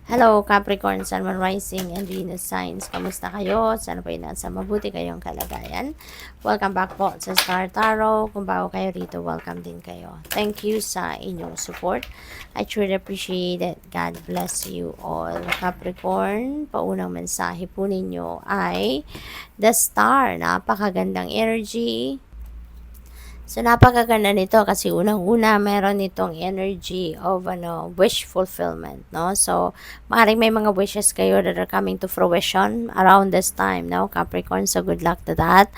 Hello, Capricorn, Sun, Moon, Rising, and Venus signs. Kamusta kayo? Sana po nasa mabuti kayong kalagayan. Welcome back po sa Star Tarot. Kung bago kayo rito, welcome din kayo. Thank you sa inyong support. I truly appreciate it. God bless you all. Capricorn, paunang mensahe po ninyo ay The Star. Napakagandang energy. So, napakaganda nito kasi unang-una meron itong energy of wish fulfillment, no? So, maaaring may mga wishes kayo that are coming to fruition around this time, no? Capricorn, so good luck to that.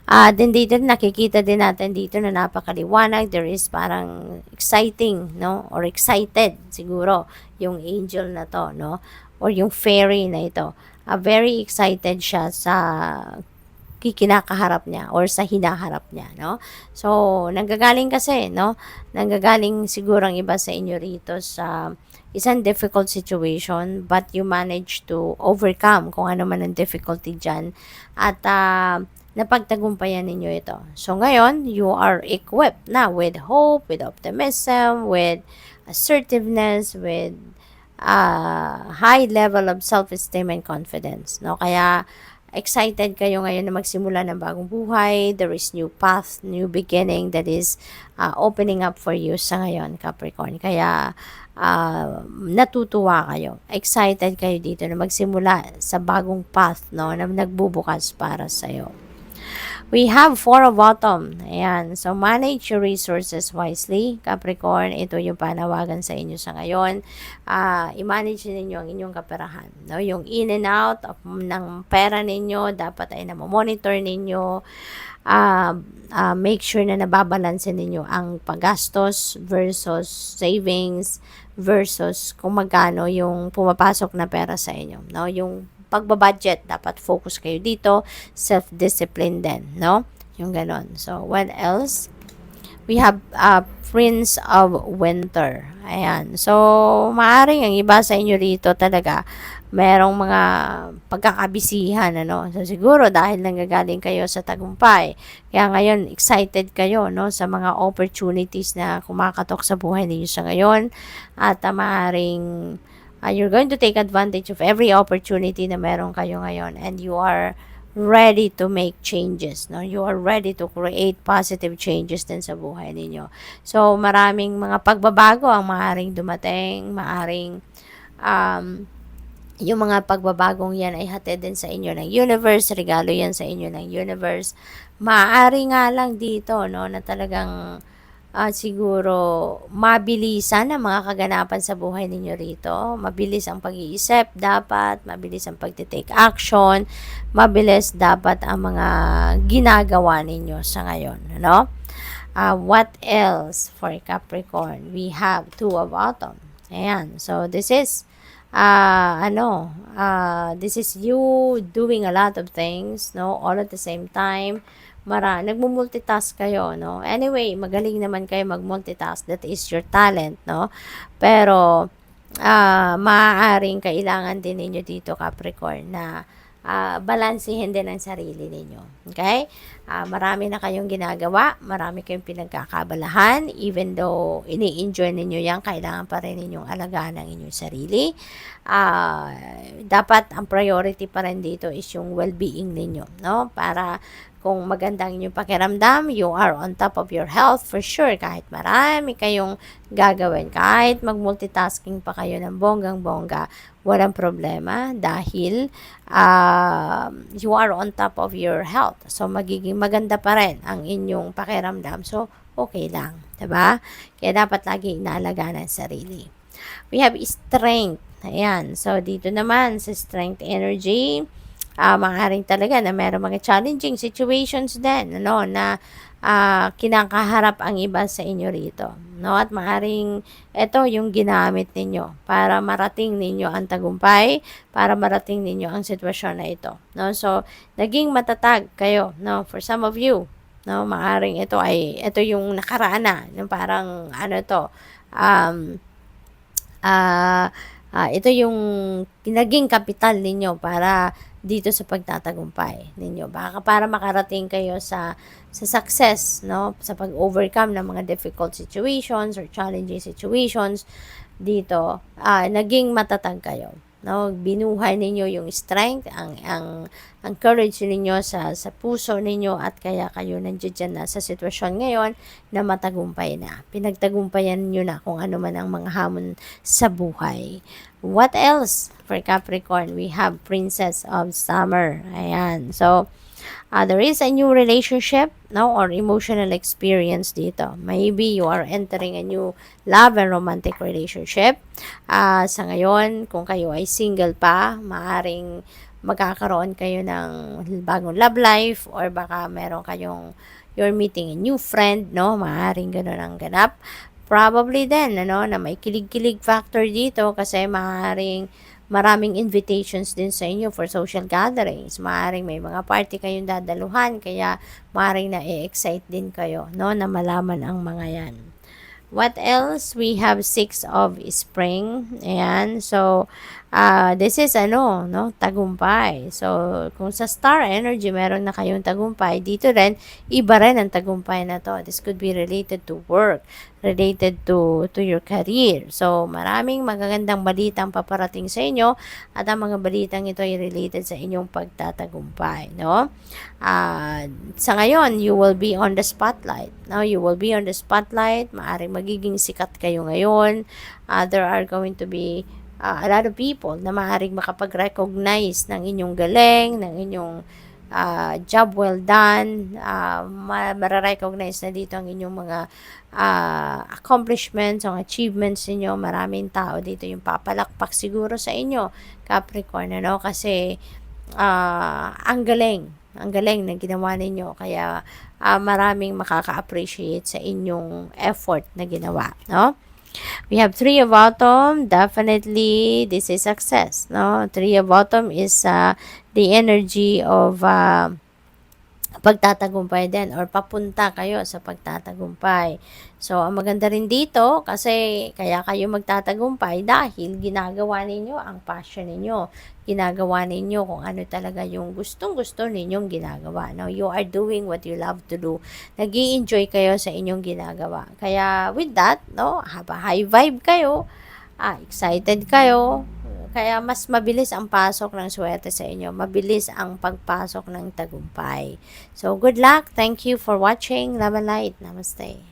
Then dito, nakikita din natin dito na napakaliwanag. There is parang exciting, no? Or excited, siguro, yung angel na to, no? Or yung fairy na ito. Very excited siya sa kinakaharap niya or sa hinaharap niya, no? So, nanggagaling kasi, no? Nanggagaling siguro ang iba sa inyo rito sa isang difficult situation but you manage to overcome kung ano man ang difficulty dyan at napagtagumpayan ninyo ito. So, ngayon, you are equipped na with hope, with optimism, with assertiveness, with high level of self-esteem and confidence, no? Kaya, excited kayo ngayon na magsimula ng bagong buhay. There is new path, new beginning that is opening up for you sa ngayon, Capricorn. Kaya natutuwa kayo. Excited kayo dito na magsimula sa bagong path, no, na nagbubukas para sa iyo. We have Four of Autumn. Ayan. So, manage your resources wisely. Capricorn, ito yung panawagan sa inyo sa ngayon. I-manage ninyo ang inyong kaperahan. No? Yung in and out ng pera ninyo, dapat ay namomonitor ninyo. Make sure na nababalanse ninyo ang paggastos versus savings versus kung magkano yung pumapasok na pera sa inyo. No? Yung pagbabudget, dapat focus kayo dito, self-discipline din, no? Yung ganon. So, what else? We have Prince of Winter. Ayan. So, maaring ang iba sa inyo rito talaga, merong mga pagkakabisihan, ano? So, siguro dahil nanggagaling kayo sa tagumpay. Kaya ngayon, excited kayo, no? Sa mga opportunities na kumakatok sa buhay ninyo sa ngayon. At maaring you're going to take advantage of every opportunity na meron kayo ngayon and you are ready to make changes, no? You are ready to create positive changes din sa buhay ninyo. So, maraming mga pagbabago ang maaaring dumating, maaaring yung mga pagbabagong yan ay hatid din sa inyo ng universe, regalo yan sa inyo ng universe. Maaari nga lang dito, no, na talagang siguro mabilisan ang mga kaganapan sa buhay ninyo rito. Mabilis ang pag-iisip dapat, mabilis ang pag-take action, mabilis dapat ang mga ginagawa ninyo sa ngayon, no? What else for Capricorn? We have Two of Autumn. Ayan. So, this is this is you doing a lot of things, no? All at the same time nagmo-multitask kayo, no? Anyway, magaling naman kayo mag-multitask. That is your talent, no? Pero, maaaring kailangan din ninyo dito, Capricorn, na balansehin din ang sarili ninyo. Okay? Marami na kayong ginagawa, marami kayong pinagkakabalahan, even though ini-enjoy ninyo yan, kailangan pa rin ninyong alagaan ang inyong sarili. Dapat ang priority pa rin dito is yung well-being ninyo, no? Para kung maganda ang inyong pakiramdam, you are on top of your health for sure. Kahit marami kayong gagawin, kahit mag-multitasking pa kayo ng bonggang-bongga, walang problema dahil you are on top of your health. So, magiging maganda pa rin ang inyong pakiramdam. So, okay lang. Diba? Kaya dapat lagi inaalagaan ang sarili. We have strength. Ayan. So, dito naman sa strength energy, maaaring talaga na meron mga challenging situations din, ano, na kinakaharap ang iba sa inyo rito, no? At maaaring ito yung ginamit ninyo para marating ninyo ang tagumpay, para marating ninyo ang sitwasyon na ito, no? So, naging matatag kayo, no? For some of you, no, maaaring ito yung nakaraan na, yung parang to, ito yung naging kapital ninyo para dito sa pagtatagumpay ninyo. Baka para makarating kayo sa success, no? Sa pag-overcome ng mga difficult situations or challenging situations. dito, naging matatag kayo. No, binuhay ninyo yung strength, ang courage ninyo sa puso ninyo, at kaya kayo nandiyan na sa sitwasyon ngayon na matagumpay na. Pinagtagumpayan niyo na kung ano man ang mga hamon sa buhay. What else for Capricorn? We have Princess of Summer. Ayan. So, there is a new relationship, no, or emotional experience dito. Maybe you are entering a new love and romantic relationship. Sa ngayon, kung kayo ay single pa, maaring magkakaroon kayo ng bagong love life, or baka meron kayong you're meeting a new friend, no? Maaring ganun ang ganap. Probably then, ano, na may kilig-kilig factor dito kasi maraming invitations din sa inyo for social gatherings. Maaring may mga party kayong dadaluhan, kaya maaring na-excite din kayo, no, na malaman ang mga yan. What else? We have 6 of Spring. Ayan. So, this is no, tagumpay. So, kung sa star energy, meron na kayong tagumpay, dito rin, iba rin ang tagumpay na to. This could be related to work, related to your career. So, maraming magagandang balitang paparating sa inyo, at ang mga balitang ito ay related sa inyong pagtatagumpay, no? Sa ngayon, you will be on the spotlight. Now, you will be on the spotlight. Maaring magiging sikat kayo ngayon. There are going to be a lot of people na maaring makapag-recognize ng inyong galing, ng inyong job well done. Mara-recognize na dito ang inyong mga accomplishments, ang achievements ninyo. Maraming tao dito yung papalakpak siguro sa inyo, Capricorn, ano? Kasi ang galing na ginawa ninyo, kaya maraming makaka-appreciate sa inyong effort na ginawa, no? We have 3 of Autumn. Definitely, this is success, no? 3 of Autumn is the energy of pagtatagumpay din, or papunta kayo sa pagtatagumpay. So, ang maganda rin dito, kasi kaya kayo magtatagumpay dahil ginagawa ninyo ang passion ninyo. Ginagawa ninyo kung ano talaga yung gustong-gusto ninyong ginagawa. No? You are doing what you love to do. Nag-i-enjoy kayo sa inyong ginagawa. Kaya with that, no, high vibe kayo, excited kayo, kaya mas mabilis ang pasok ng swerte sa inyo. Mabilis ang pagpasok ng tagumpay. So, good luck. Thank you for watching. Love and light. Namaste.